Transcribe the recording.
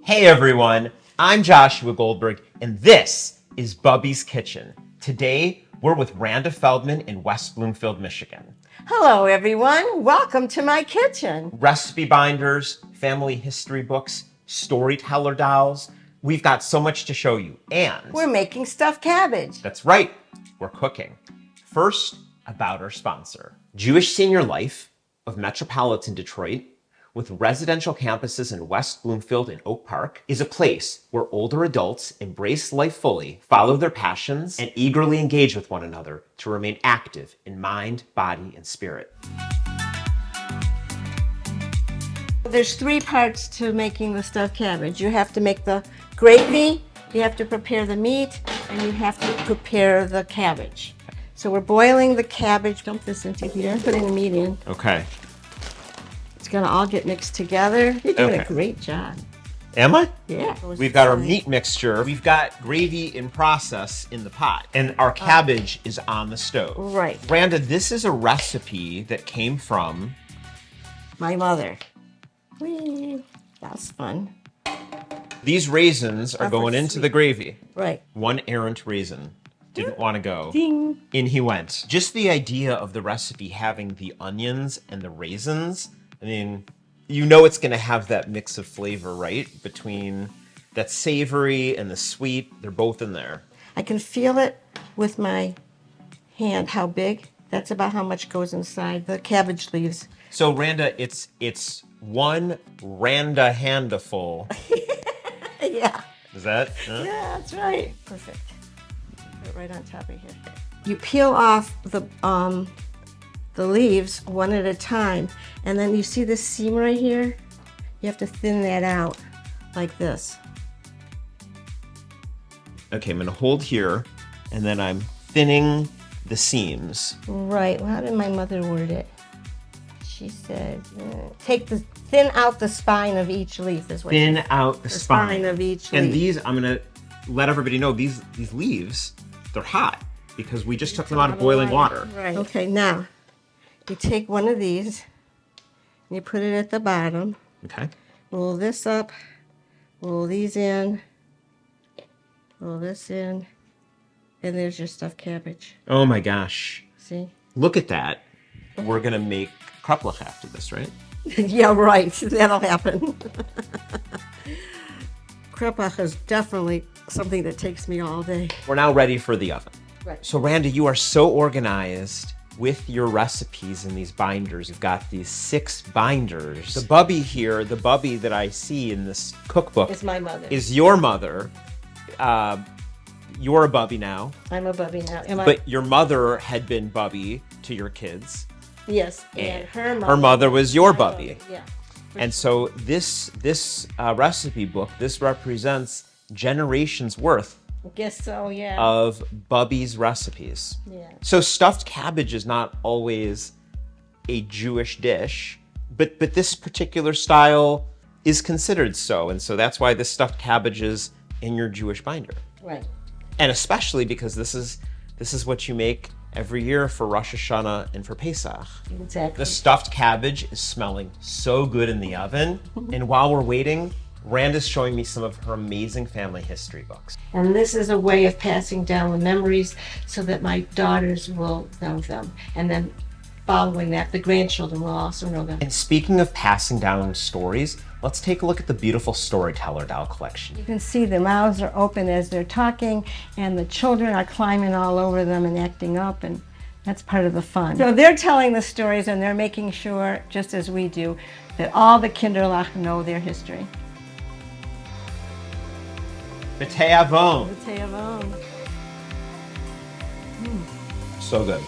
Hey everyone, I'm Joshua Goldberg, and this is Bubbie's Kitchen. Today, we're with Randa Feldman in West Bloomfield, Michigan. Hello everyone, welcome to my kitchen. Recipe binders, family history books, storyteller dolls. We've got so much to show you, and we're making stuffed cabbage. That's right, we're cooking. First, about our sponsor. Jewish Senior Life of Metropolitan Detroit, with residential campuses in West Bloomfield and Oak Park, is a place where older adults embrace life fully, follow their passions, and eagerly engage with one another to remain active in mind, body, and spirit. There's 3 parts to making the stuffed cabbage. You have to make the gravy, you have to prepare the meat, and you have to prepare the cabbage. So we're boiling the cabbage. Dump this into here, putting the meat in. Okay. It's gonna all get mixed together. You're doing a great job. Am I? Yeah. We've got our meat mixture. We've got gravy in process in the pot. And our cabbage is on the stove. Right. Randa, this is a recipe that came from My mother. Whee! That's fun. These raisins are going into the gravy. Right. One errant raisin didn't want to go. Ding. In he went. Just the idea of the recipe having the onions and the raisins, I mean, you know it's going to have that mix of flavor, right? Between that savory and the sweet, they're both in there. I can feel it with my hand, how big. That's about how much goes inside the cabbage leaves. So Randa, it's one Randa handful. Yeah. Is that? Yeah, that's right. Perfect. Put it right on top of here. You peel off the leaves one at a time, and then you see this seam right here? You have to thin that out like this. Okay, I'm gonna hold here, and then I'm thinning the seams. Right. Well, how did my mother word it? She said, thin out the spine of each leaf is what Thin out the spine of each leaf. And these, I'm gonna let everybody know, these leaves, they're hot because we just took them out of boiling water. Right. Okay, now you take one of these and you put it at the bottom. Okay. Roll this up, roll these in, roll this in, and there's your stuffed cabbage. Oh my gosh. See? Look at that. We're gonna make kreplach after this, right? Yeah, right. That'll happen. Kreplach is definitely something that takes me all day. We're now ready for the oven. Right. So Randa, you are so organized with your recipes in these binders. You've got these 6 binders. The Bubbie here, the Bubbie that I see in this cookbook It's my mother. is your mother. You're a Bubbie now. I'm a Bubbie now. Am I? But your mother had been Bubbie to your kids. Yes, and her mother was your Bubbie. Yeah. And so this recipe book, this represents generations worth I guess so, yeah. of Bubbie's recipes. Yeah. So stuffed cabbage is not always a Jewish dish, but this particular style is considered so. And so that's why this stuffed cabbage is in your Jewish binder. Right. And especially because this is what you make every year for Rosh Hashanah and for Pesach. Exactly. The stuffed cabbage is smelling so good in the oven. And while we're waiting, Randa's showing me some of her amazing family history books. And this is a way of passing down the memories so that my daughters will know them. And then following that, the grandchildren will also know them. And speaking of passing down stories, let's take a look at the beautiful storyteller doll collection. You can see the mouths are open as they're talking, and the children are climbing all over them and acting up, and that's part of the fun. So they're telling the stories, and they're making sure, just as we do, that all the Kinderlach know their history. B'tei Avon. B'tei Avon. So good.